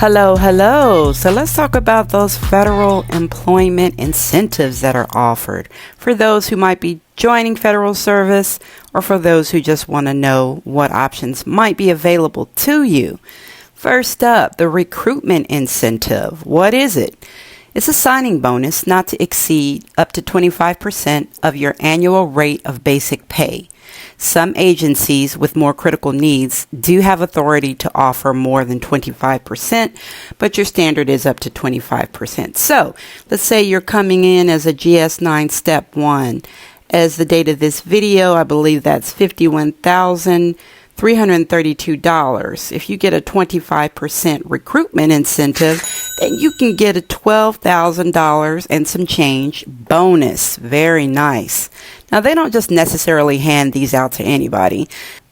Hello. So let's talk about those federal employment incentives that are offered for those who might be joining federal service or for those who just want to know what options might be available to you. First up, the Recruitment Incentive. What is it? It's a signing bonus not to exceed up to 25% of your annual rate of basic pay. Some agencies with more critical needs do have authority to offer more than 25%, but your standard is up to 25%. So let's say you're coming in as a GS9 Step 1. As the date of this video, I believe that's $51,332. If you get a 25% recruitment incentive, then you can get a $12,000 and some change bonus. Very nice. Now, they don't just necessarily hand these out to anybody.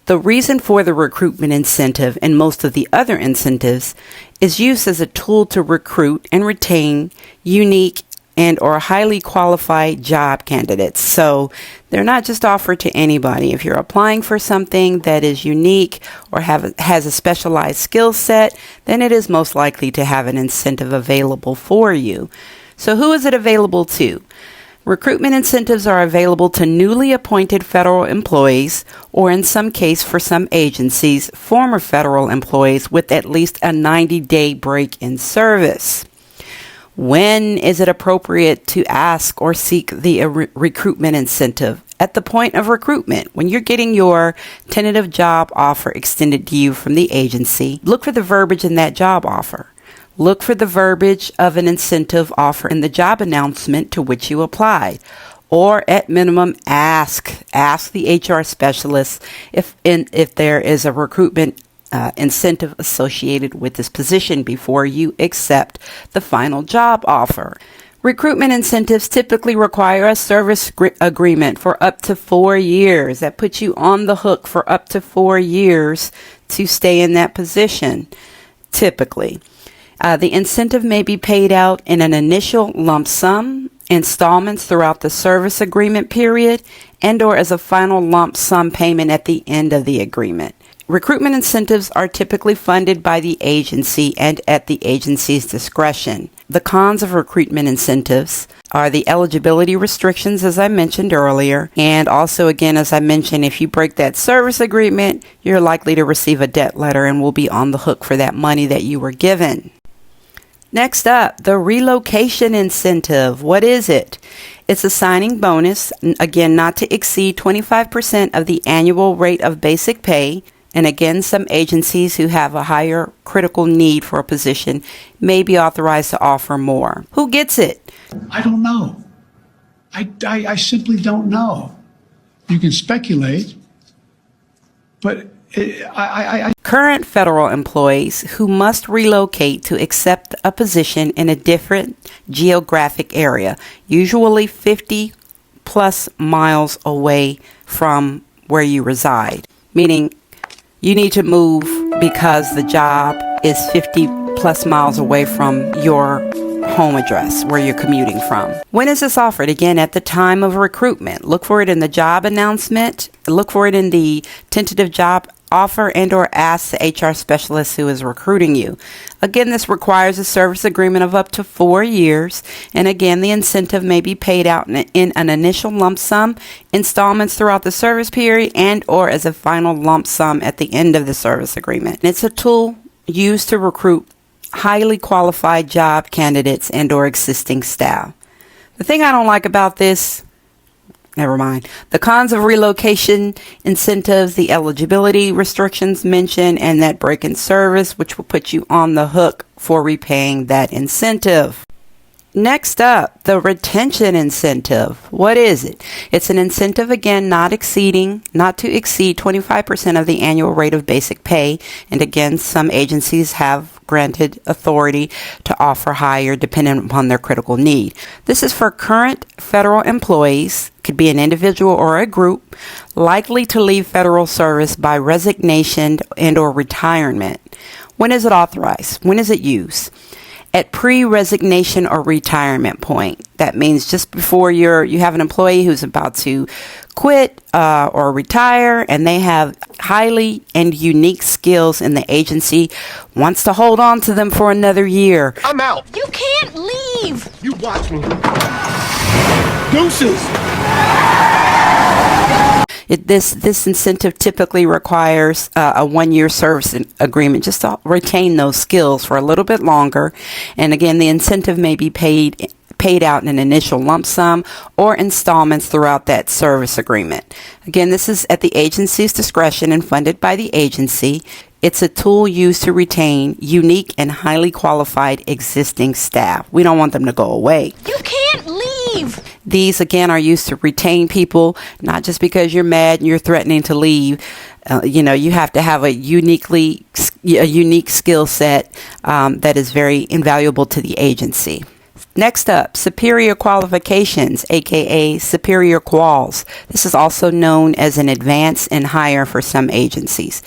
The reason for the recruitment incentive and most of the other incentives is used as a tool to recruit and retain unique and or highly qualified job candidates. So they're not just offered to anybody. If you're applying for something that is unique or has a specialized skill set, then it is most likely to have an incentive available for you. So who is it available to? Recruitment incentives are available to newly appointed federal employees, or in some case for some agencies, former federal employees with at least a 90-day break in service. When is it appropriate to ask or seek the recruitment incentive? At the point of recruitment, when you're getting your tentative job offer extended to you from the agency, look for the verbiage in that job offer. Look for the verbiage of an incentive offer in the job announcement to which you applied. Or at minimum, ask the HR specialist if there is a recruitment incentive associated with this position before you accept the final job offer. Recruitment incentives typically require a service agreement for up to 4 years. That puts you on the hook for up to 4 years to stay in that position, typically. The incentive may be paid out in an initial lump sum, installments throughout the service agreement period, and or as a final lump sum payment at the end of the agreement. Recruitment incentives are typically funded by the agency and at the agency's discretion. The cons of recruitment incentives are the eligibility restrictions, as I mentioned earlier, and also, again, as I mentioned, if you break that service agreement, you're likely to receive a debt letter and will be on the hook for that money that you were given. Next up, the Relocation Incentive. What is it? It's a signing bonus, again, not to exceed 25% of the annual rate of basic pay. And again, some agencies who have a higher critical need for a position may be authorized to offer more. Who gets it? I don't know. I simply don't know. You can speculate, but Current federal employees who must relocate to accept a position in a different geographic area, usually 50 plus miles away from where you reside, meaning you need to move because the job is 50 plus miles away from your home address where you're commuting from. When is this offered? Again, at the time of recruitment. Look for it in the job announcement. Look for it in the tentative job offer and or ask the HR specialist who is recruiting you. Again, this requires a service agreement of up to 4 years. And again, the incentive may be paid out in an initial lump sum, installments throughout the service period, and or as a final lump sum at the end of the service agreement. And it's a tool used to recruit highly qualified job candidates and or existing staff. The thing I don't like about this, never mind. The cons of relocation incentives, the eligibility restrictions mentioned, and that break in service, which will put you on the hook for repaying that incentive. Next up, the retention incentive. What is it? It's an incentive, again, not to exceed 25% of the annual rate of basic pay. And again, some agencies have granted authority to offer higher depending upon their critical need. This is for current federal employees, could be an individual or a group, likely to leave federal service by resignation and or retirement. When is it authorized? When is it used? at pre-resignation or retirement point. That means just before you have an employee who's about to quit or retire, and they have highly and unique skills, and the agency wants to hold on to them for another year. I'm out. You can't leave. You watch me. Deuces. This incentive typically requires a 1-year service agreement just to retain those skills for a little bit longer. And again, the incentive may be paid out in an initial lump sum or installments throughout that service agreement. Again, this is at the agency's discretion and funded by the agency. It's a tool used to retain unique and highly qualified existing staff. We don't want them to go away. You can't leave. These, again, are used to retain people, not just because you're mad and you're threatening to leave. You have to have a unique skill set that is very invaluable to the agency. Next up, superior qualifications, aka superior quals. This is also known as an advance and higher for some agencies.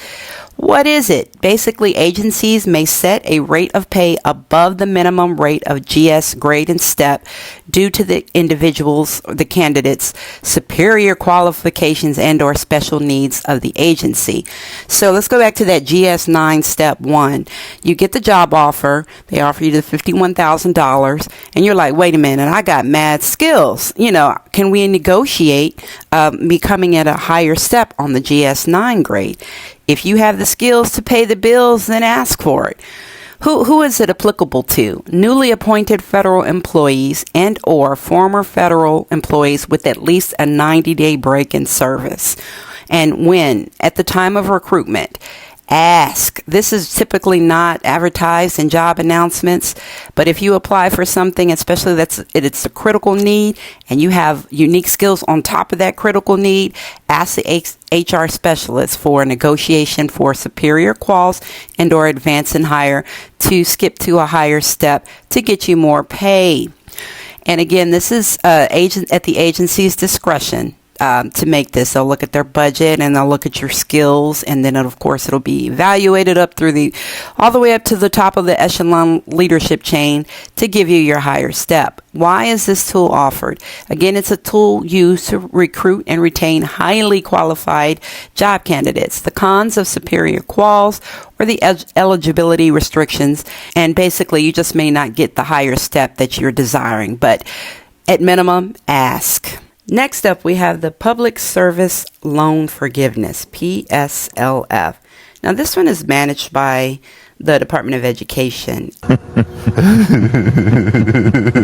What is it? Basically, agencies may set a rate of pay above the minimum rate of GS grade and step due to the individual's, the candidate's superior qualifications and or special needs of the agency. So let's go back to that GS 9 step 1. You get the job offer. They offer you the $51,000 and you're like, wait a minute, I got mad skills. Can we negotiate me coming at a higher step on the GS 9 grade? If you have the skills to pay the bills, then ask for it. Who is it applicable to? Newly appointed federal employees and or former federal employees with at least a 90-day break in service. And when? At the time of recruitment. Ask. This is typically not advertised in job announcements, but if you apply for something, especially it's a critical need and you have unique skills on top of that critical need, ask the HR specialist for a negotiation for superior quals and or advance and hire to skip to a higher step to get you more pay. And again, this is at the agency's discretion. To make this, they'll look at their budget and they'll look at your skills, and then of course it'll be evaluated all the way up to the top of the echelon leadership chain to give you your higher step. Why is this tool offered? Again, it's a tool used to recruit and retain highly qualified job candidates. The cons of superior quals or the eligibility restrictions, and basically you just may not get the higher step that you're desiring, but at minimum, ask. Next up, we have the Public Service Loan Forgiveness, PSLF. Now, this one is managed by the Department of Education.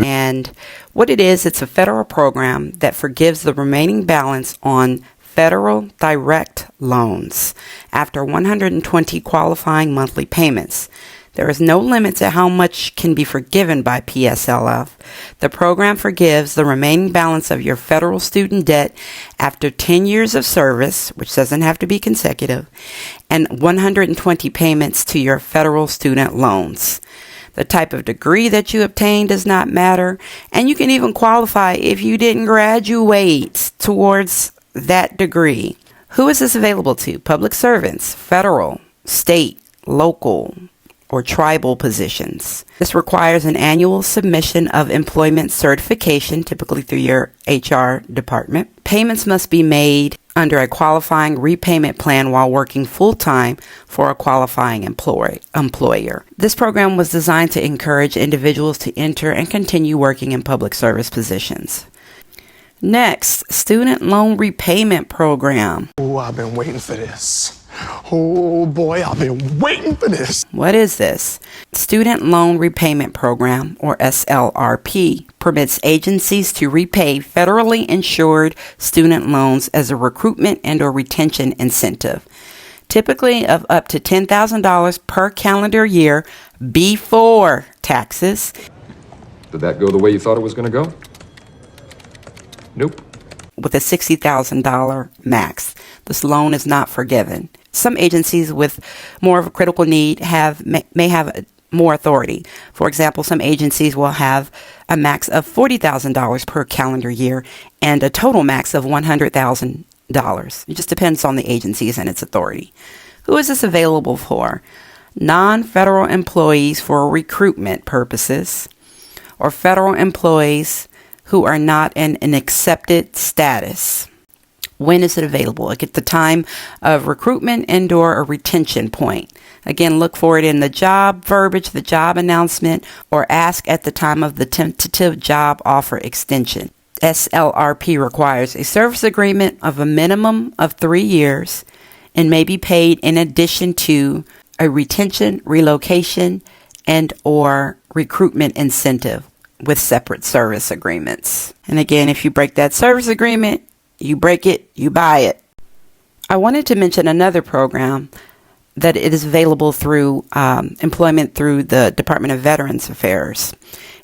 And what it is, it's a federal program that forgives the remaining balance on federal direct loans after 120 qualifying monthly payments. There is no limit to how much can be forgiven by PSLF. The program forgives the remaining balance of your federal student debt after 10 years of service, which doesn't have to be consecutive, and 120 payments to your federal student loans. The type of degree that you obtain does not matter, and you can even qualify if you didn't graduate towards that degree. Who is this available to? Public servants, federal, state, local, or tribal positions. This requires an annual submission of employment certification, typically through your HR department. Payments must be made under a qualifying repayment plan while working full-time for a qualifying employer. This program was designed to encourage individuals to enter and continue working in public service positions. Next, Student Loan Repayment Program. Oh, I've been waiting for this. Oh boy, I've been waiting for this. What is this? Student Loan Repayment Program, or SLRP, permits agencies to repay federally insured student loans as a recruitment and or retention incentive, typically of up to $10,000 per calendar year before taxes. Did that go the way you thought it was going to go? Nope. With a $60,000 max. This loan is not forgiven. Some agencies with more of a critical need may have more authority. For example, some agencies will have a max of $40,000 per calendar year and a total max of $100,000. It just depends on the agencies and its authority. Who is this available for? non-federal employees for recruitment purposes, or federal employees who are not in an accepted status. When is it available? At the time of recruitment and/or a retention point. Again, look for it in the job verbiage, the job announcement, or ask at the time of the tentative job offer extension. SLRP requires a service agreement of a minimum of 3 years and may be paid in addition to a retention, relocation, and/or recruitment incentive with separate service agreements. And again, if you break that service agreement, you break it, you buy it. I wanted to mention another program that it is available through employment through the Department of Veterans Affairs.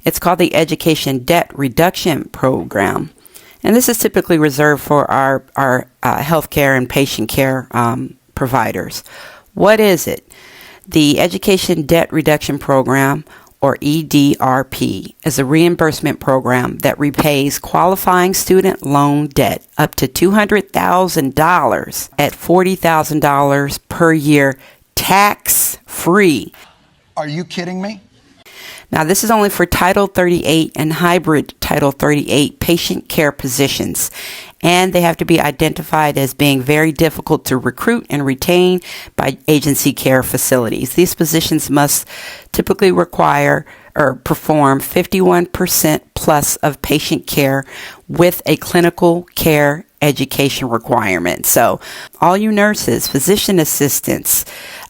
It's called the Education Debt Reduction Program. And this is typically reserved for our healthcare and patient care providers. What is it? The Education Debt Reduction Program, or EDRP, is a reimbursement program that repays qualifying student loan debt up to $200,000 at $40,000 per year, tax-free. Are you kidding me? Now, this is only for Title 38 and hybrid Title 38 patient care positions, and they have to be identified as being very difficult to recruit and retain by agency care facilities. These positions must typically require or perform 51% plus of patient care with a clinical care education requirement. So all you nurses, physician assistants,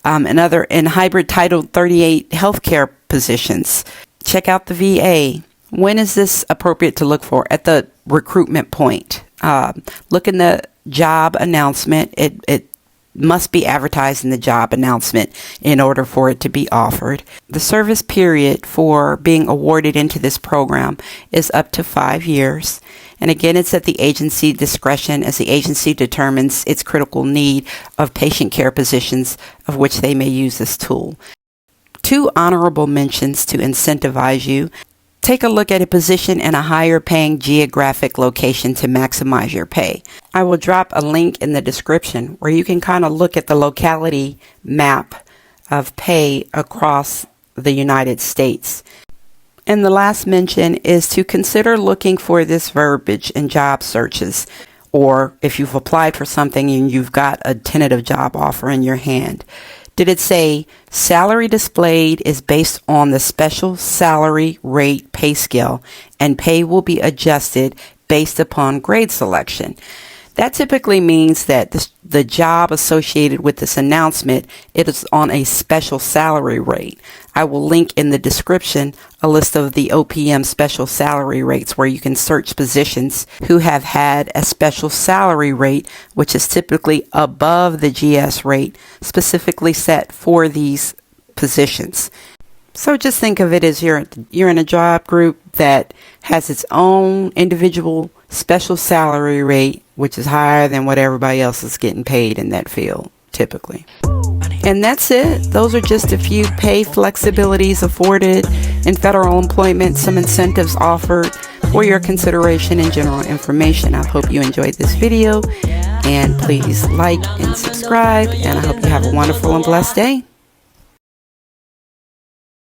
and other in hybrid Title 38 healthcare positions, check out the VA. When is this appropriate to look for? At the recruitment point. Look in the job announcement. It must be advertised in the job announcement in order for it to be offered. The service period for being awarded into this program is up to 5 years. And again, it's at the agency discretion as the agency determines its critical need of patient care positions of which they may use this tool. 2 honorable mentions to incentivize you. Take a look at a position in a higher paying geographic location to maximize your pay. I will drop a link in the description where you can kind of look at the locality map of pay across the United States. And the last mention is to consider looking for this verbiage in job searches, or if you've applied for something and you've got a tentative job offer in your hand. Did it say salary displayed is based on the special salary rate pay scale and pay will be adjusted based upon grade selection? That typically means that the job associated with this announcement, it is on a special salary rate. I will link in the description a list of the OPM special salary rates where you can search positions who have had a special salary rate, which is typically above the GS rate specifically set for these positions. So just think of it as you're in a job group that has its own individual special salary rate, which is higher than what everybody else is getting paid in that field, typically. And that's it. Those are just a few pay flexibilities afforded in federal employment, some incentives offered for your consideration and general information. I hope you enjoyed this video, and please like and subscribe, and I hope you have a wonderful and blessed day.